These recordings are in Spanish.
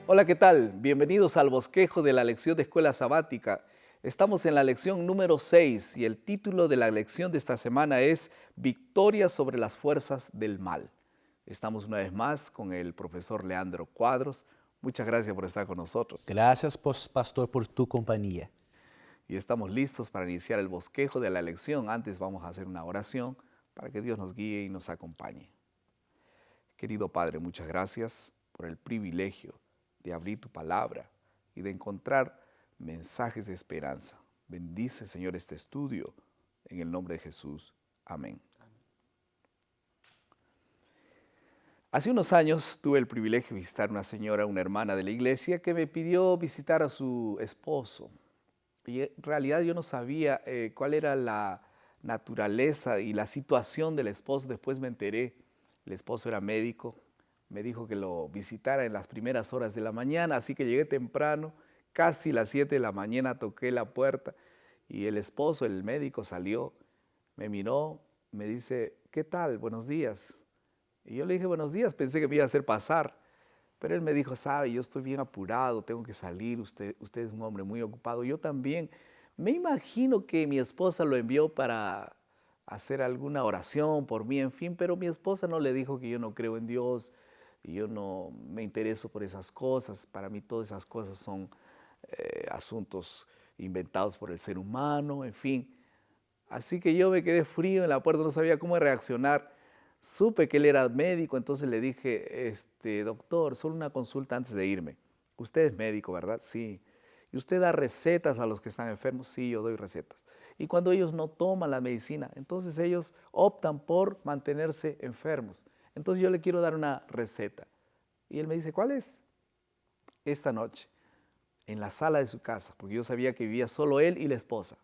Hola, ¿qué tal? Bienvenidos al bosquejo de la lección de escuela sabática. Estamos en la lección número 6 y el título de la lección de esta semana es Victoria sobre las fuerzas del mal. Estamos una vez más con el profesor Leandro Cuadros. Muchas gracias por estar con nosotros. Gracias, pastor, por tu compañía. Y estamos listos para iniciar el bosquejo de la lección. Antes vamos a hacer una oración para que Dios nos guíe y nos acompañe. Querido Padre, muchas gracias por el privilegio de abrir tu palabra y de encontrar mensajes de esperanza. Bendice, Señor, este estudio en el nombre de Jesús. Amén. Hace unos años tuve el privilegio de visitar una señora, una hermana de la iglesia, que me pidió visitar a su esposo. Y en realidad yo no sabía cuál era la naturaleza y la situación del esposo. Después me enteré, el esposo era médico, me dijo que lo visitara en las primeras horas de la mañana, así que llegué temprano, casi las 7 de la mañana toqué la puerta y el esposo, el médico, salió, me miró, me dice, ¿qué tal? Buenos días. Y yo le dije, buenos días, pensé que me iba a hacer pasar. Pero él me dijo, sabe, yo estoy bien apurado, tengo que salir, usted es un hombre muy ocupado. Yo también. Me imagino que mi esposa lo envió para hacer alguna oración por mí, en fin, pero mi esposa no le dijo que yo no creo en Dios y yo no me intereso por esas cosas. Para mí todas esas cosas son asuntos inventados por el ser humano, en fin. Así que yo me quedé frío en la puerta, no sabía cómo reaccionar. Supe que él era médico, entonces le dije, doctor, solo una consulta antes de irme. Usted es médico, ¿verdad? Sí. ¿Y usted da recetas a los que están enfermos? Sí, yo doy recetas. Y cuando ellos no toman la medicina, entonces ellos optan por mantenerse enfermos. Entonces yo le quiero dar una receta. Y él me dice, ¿cuál es? Esta noche, en la sala de su casa, porque yo sabía que vivía solo él y la esposa.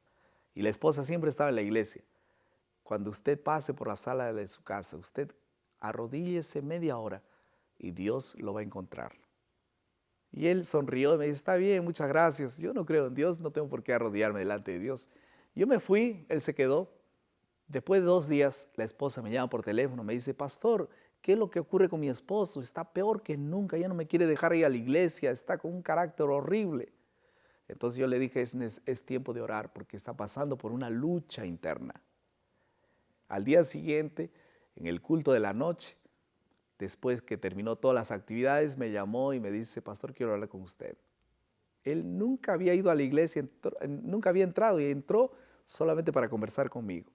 Y la esposa siempre estaba en la iglesia. Cuando usted pase por la sala de su casa, usted arrodíllese media hora y Dios lo va a encontrar. Y él sonrió y me dice, está bien, muchas gracias. Yo no creo en Dios, no tengo por qué arrodillarme delante de Dios. Yo me fui, él se quedó. Después de 2 días, la esposa me llama por teléfono, me dice, pastor, ¿qué es lo que ocurre con mi esposo? Está peor que nunca, ya no me quiere dejar ir a la iglesia, está con un carácter horrible. Entonces yo le dije, es tiempo de orar porque está pasando por una lucha interna. Al día siguiente, en el culto de la noche, después que terminó todas las actividades, me llamó y me dice, pastor, quiero hablar con usted. Él nunca había ido a la iglesia, nunca había entrado y entró solamente para conversar conmigo.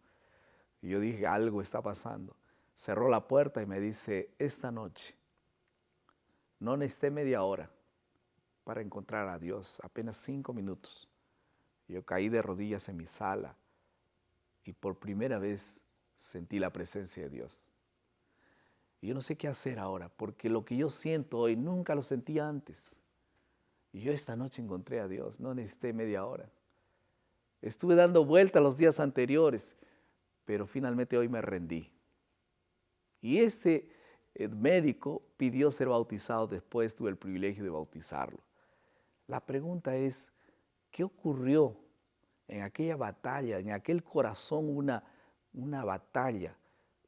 Y yo dije, algo está pasando. Cerró la puerta y me dice, esta noche no necesité media hora para encontrar a Dios, apenas 5 minutos. Yo caí de rodillas en mi sala y por primera vez sentí la presencia de Dios. Y yo no sé qué hacer ahora, porque lo que yo siento hoy nunca lo sentía antes. Y yo esta noche encontré a Dios, no necesité media hora. Estuve dando vueltas los días anteriores, pero finalmente hoy me rendí. Y médico pidió ser bautizado, después tuve el privilegio de bautizarlo. La pregunta es, ¿qué ocurrió en aquella batalla, en aquel corazón, una batalla?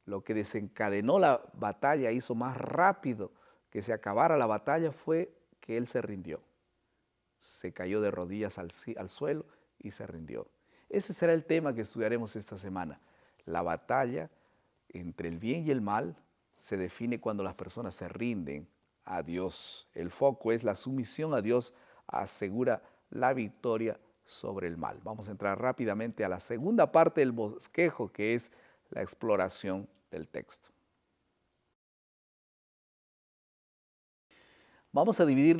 Lo que desencadenó la batalla, hizo más rápido que se acabara la batalla, fue que él se rindió. Se cayó de rodillas al suelo y se rindió. Ese será el tema que estudiaremos esta semana. La batalla entre el bien y el mal se define cuando las personas se rinden a Dios. El foco es la sumisión a Dios, asegura la victoria sobre el mal. Vamos a entrar rápidamente a la segunda parte del bosquejo, que es la exploración del texto. Vamos a dividir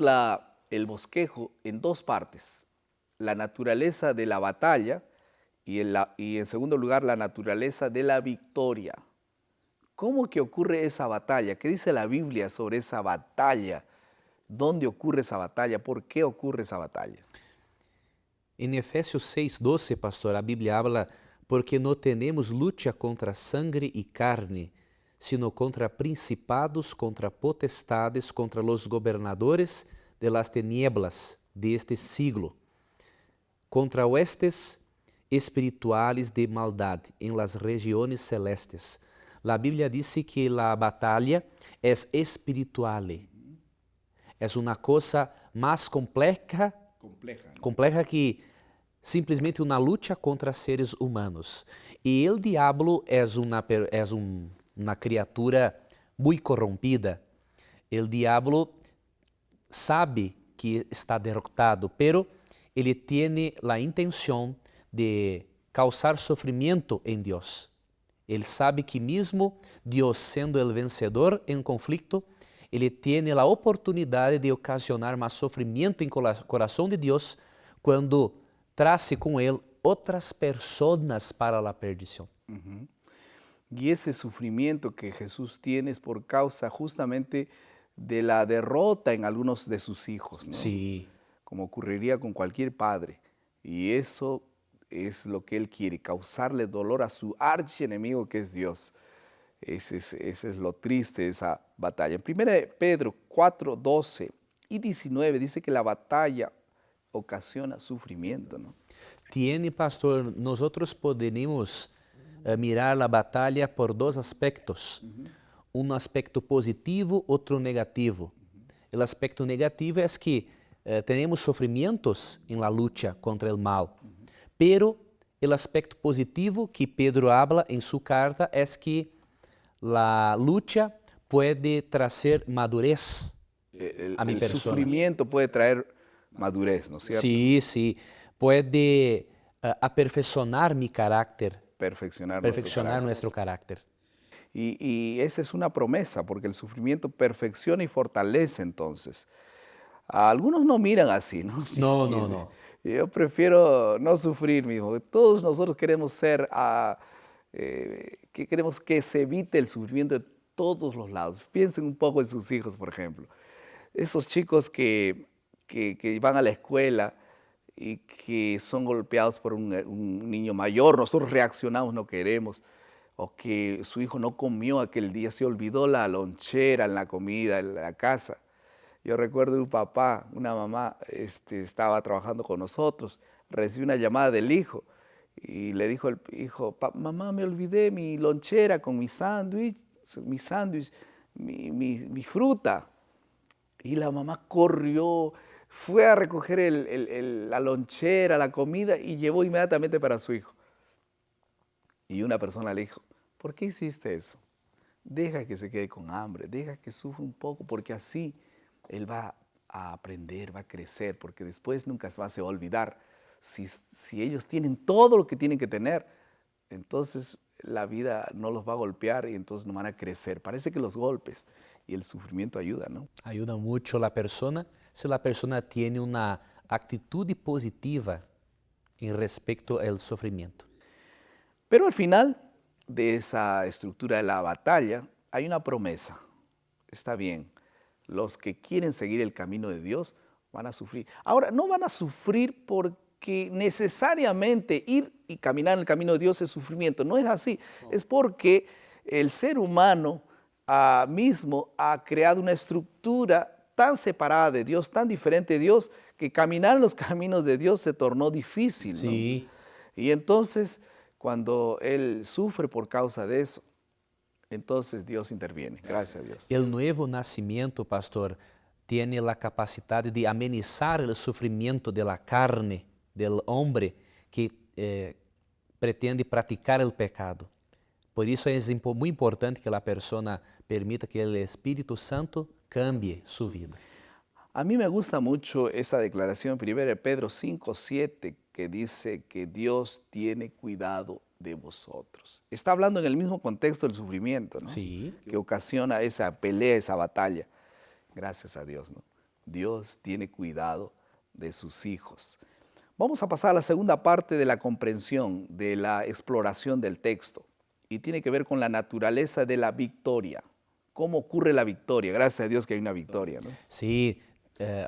el bosquejo en dos partes. La naturaleza de la batalla y en segundo lugar la naturaleza de la victoria. ¿Cómo que ocurre esa batalla? ¿Qué dice la Biblia sobre esa batalla? ¿Dónde ocurre esa batalla? ¿Por qué ocurre esa batalla? En Efésios 6:12, pastor, a Bíblia habla, porque não temos luta contra sangre e carne, sino contra principados, contra potestades, contra los gobernadores de las tinieblas de este siglo, contra huestes espirituales de maldad en las regiones celestes. La Biblia dice que la batalla es espiritual. é uma coisa mais complexa, Compleja, ¿no? compleja que simplesmente uma luta contra seres humanos. E o diabo é uma criatura muito corrompida. O diabo sabe que está derrotado, pero ele tem a intenção de causar sofrimento em Deus. Ele sabe que mesmo Deus sendo o vencedor em conflito, ele tem a oportunidade de ocasionar mais sofrimento em coração de Deus quando trace com ele outras pessoas para a perdição. Y ese sufrimiento que Jesús tiene es por causa justamente de la derrota en algunos de sus hijos, ¿no? Sim. Como ocurriría con cualquier padre. Y eso es lo que Él quiere, causarle dolor a su archienemigo que es Dios. Ese es lo triste de esa batalla. En 1 Pedro 4, 12 y 19 dice que la batalla ocasiona sufrimiento, ¿no? Tiene, pastor, nosotros podemos mirar a batalha por dois aspectos. Um aspecto positivo, outro negativo. O aspecto negativo é que temos sofrimentos em la luta contra o mal. Pero o aspecto positivo que Pedro habla em sua carta é que a luta pode trazer madurez a mi El persona. sufrimiento puede traer madurez, ¿no es cierto? Sí, sí. Pode aperfeiçoar mi caráter, Perfeccionar, perfeccionar nuestro nuestro carácter. Y esa es una promesa, porque el sufrimiento perfecciona y fortalece entonces. Algunos no miran así, ¿no? No, no, no. Yo prefiero no sufrir, mijo. Todos nosotros queremos ser, que queremos que se evite el sufrimiento de todos los lados. Piensen un poco en sus hijos, por ejemplo. Esos chicos que van a la escuela y que son golpeados por un niño mayor, nosotros reaccionamos, no queremos, o que su hijo no comió aquel día, se olvidó la lonchera en la comida, en la casa. Yo recuerdo un papá, una mamá, estaba trabajando con nosotros, recibió una llamada del hijo y le dijo el hijo, mamá, me olvidé mi lonchera con mi sándwich, mi fruta. Y la mamá corrió, fue a recoger la lonchera, la comida y llevó inmediatamente para su hijo. Y una persona le dijo, ¿por qué hiciste eso? Deja que se quede con hambre, deja que sufra un poco, porque así él va a aprender, va a crecer, porque después nunca se va a olvidar. Si ellos tienen todo lo que tienen que tener, entonces la vida no los va a golpear y entonces no van a crecer. Parece que los golpes y el sufrimiento ayuda, ¿no? Ayuda mucho a la persona si la persona tiene una actitud positiva en respecto al sufrimiento. Pero al final de esa estructura de la batalla hay una promesa. Está bien, los que quieren seguir el camino de Dios van a sufrir. Ahora, no van a sufrir porque necesariamente ir y caminar en el camino de Dios es sufrimiento. No es así. Es porque el ser humano mismo ha creado una estructura tan separada de Dios, tan diferente de Dios, que caminar en los caminos de Dios se tornó difícil, ¿no? Sí. Y entonces, cuando él sufre por causa de eso, entonces Dios interviene. Gracias a Dios. El nuevo nacimiento, pastor, tiene la capacidad de amenizar el sufrimiento de la carne del hombre que pretende praticar el pecado. Por isso é muito importante que a pessoa permita que o Espírito Santo cambie sua vida. A mí me gusta mucho esa declaración en 1 Pedro 5, 7, que dice que Dios tiene cuidado de vosotros. Está hablando en el mismo contexto del sufrimiento, ¿no? Sí. Que ocasiona esa pelea, esa batalla. Gracias a Dios, ¿no? Dios tiene cuidado de sus hijos. Vamos a pasar a la segunda parte de la comprensión, de la exploración del texto. Y tiene que ver con la naturaleza de la victoria. ¿Cómo ocurre la victoria? Gracias a Dios que hay una victoria, ¿no? Sí,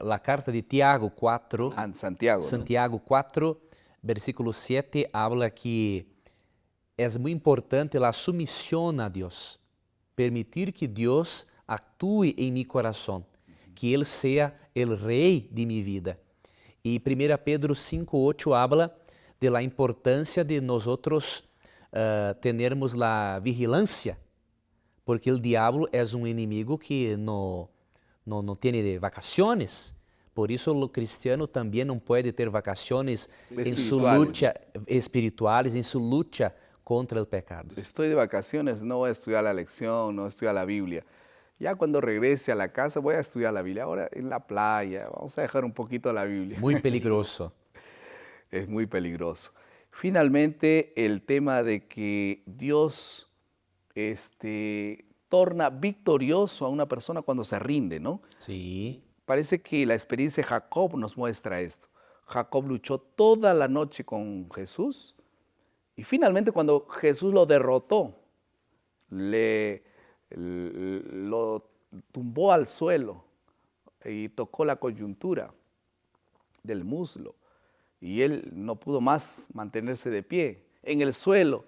la carta de Tiago 4, Santiago. Santiago 4, versículo 7, habla que é muito importante a submissão a Deus. Permitir que Deus atue em mi coração, que Ele seja o rei de mi vida. E 1 Pedro 5:8 habla de la importância de nós termos a vigilância, porque o diabo é um inimigo que não tem vacações. Por isso, o cristiano também não pode ter vacações em sua Espirituales. luta espirituais, em sua luta contra o pecado. Estoy de vacaciones, no voy a estudiar la lección, no voy a estudiar la Biblia. Ya cuando regrese a la casa voy a estudiar la Biblia. Ahora en la playa, vamos a dejar un poquito la Biblia. Muito peligroso. Es muy peligroso. Finalmente, el tema de que Dios torna victorioso a una persona cuando se rinde, ¿no? Sim. Parece que la experiencia de Jacob nos muestra esto. Jacob luchó toda la noche con Jesús y finalmente cuando Jesús lo derrotó, lo tumbó al suelo y tocó la coyuntura del muslo y él no pudo más mantenerse de pie en el suelo,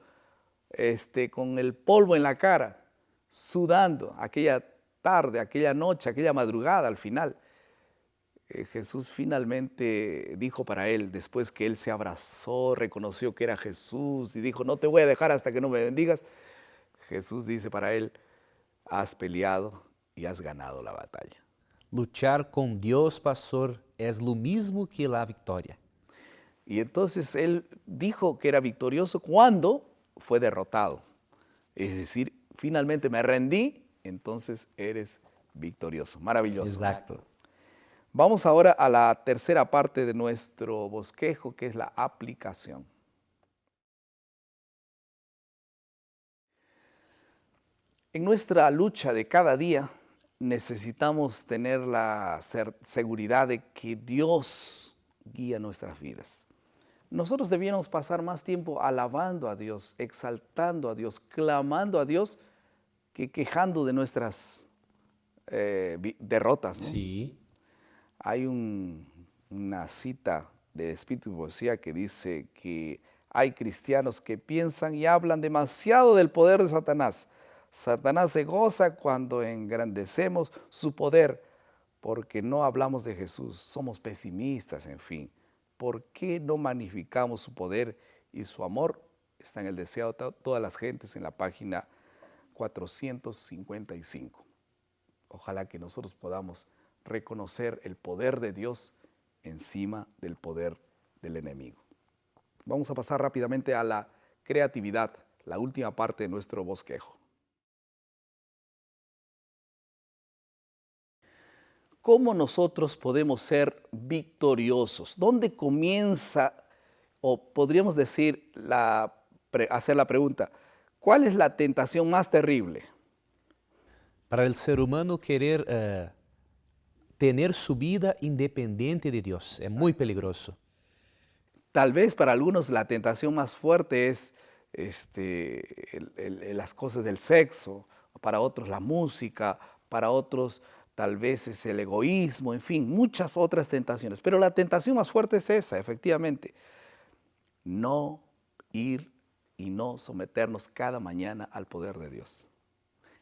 con el polvo en la cara, sudando aquella tarde, aquella noche, aquella madrugada al final. Jesús finalmente dijo para él, después que él se abrazó, reconoció que era Jesús y dijo, no te voy a dejar hasta que no me bendigas. Jesús dice para él, has peleado y has ganado la batalla. Luchar com Deus, pastor, é o mesmo que a vitória. Y entonces él dijo que era victorioso cuando fue derrotado. Es decir, finalmente me rendí, entonces eres victorioso. Maravilloso. Exato. Vamos ahora a la tercera parte de nuestro bosquejo, que es la aplicación. En nuestra lucha de cada día necesitamos tener la seguridad de que Dios guía nuestras vidas. Nosotros debíamos pasar más tiempo alabando a Dios, exaltando a Dios, clamando a Dios, que quejando de nuestras derrotas, ¿no? Sim. Hay una cita del Espíritu y Poesía que dice que hay cristianos que piensan y hablan demasiado del poder de Satanás. Satanás se goza cuando engrandecemos su poder porque no hablamos de Jesús, somos pesimistas, en fin. ¿Por qué no magnificamos su poder y su amor? Está en el Deseado de todas las gentes en la página 455. Ojalá que nosotros podamos reconocer el poder de Dios encima del poder del enemigo. Vamos a pasar rápidamente a la creatividad, la última parte de nuestro bosquejo. ¿Cómo nosotros podemos ser victoriosos? ¿Dónde comienza, o podríamos decir, hacer la pregunta, ¿cuál es la tentación más terrible? Para o ser humano querer ter sua vida independente de Deus é muito peligroso. Tal vez para algunos la tentación más fuerte es las cosas del sexo, para otros la música, para otros tal vez es el egoísmo, en fin, muchas otras tentaciones. Pero la tentación más fuerte es esa, efectivamente. No ir y no someternos cada mañana al poder de Dios.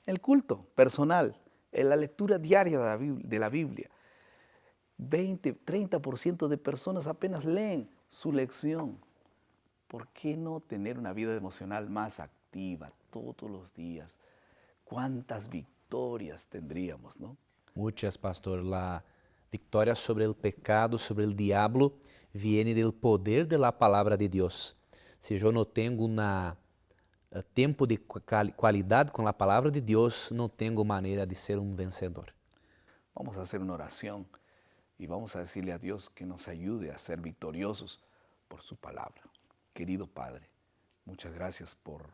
El culto personal, en la lectura diaria de la Biblia. 20-30% de personas apenas leen su lección. ¿Por qué no tener una vida emocional más activa todos los días? ¿Cuántas victorias tendríamos, no? Muitas, pastor. A vitória sobre o pecado, sobre o diabo, viene do poder da palavra de Deus. Se eu não tenho tempo de qualidade com a palavra de Deus, não tenho maneira de ser um vencedor. Vamos a hacer una oración y vamos a decirle a Dios que nos ayude a ser victoriosos por su palabra. Querido Padre, muchas gracias por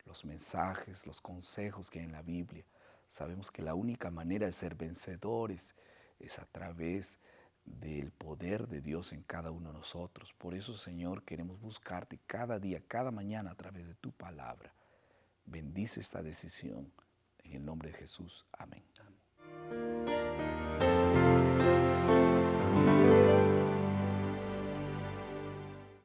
los mensajes, los consejos que hay en la Biblia. Sabemos que la única manera de ser vencedores es a través del poder de Dios en cada uno de nosotros. Por eso, Señor, queremos buscarte cada día, cada mañana a través de tu palabra. Bendice esta decisión en el nombre de Jesús. Amén.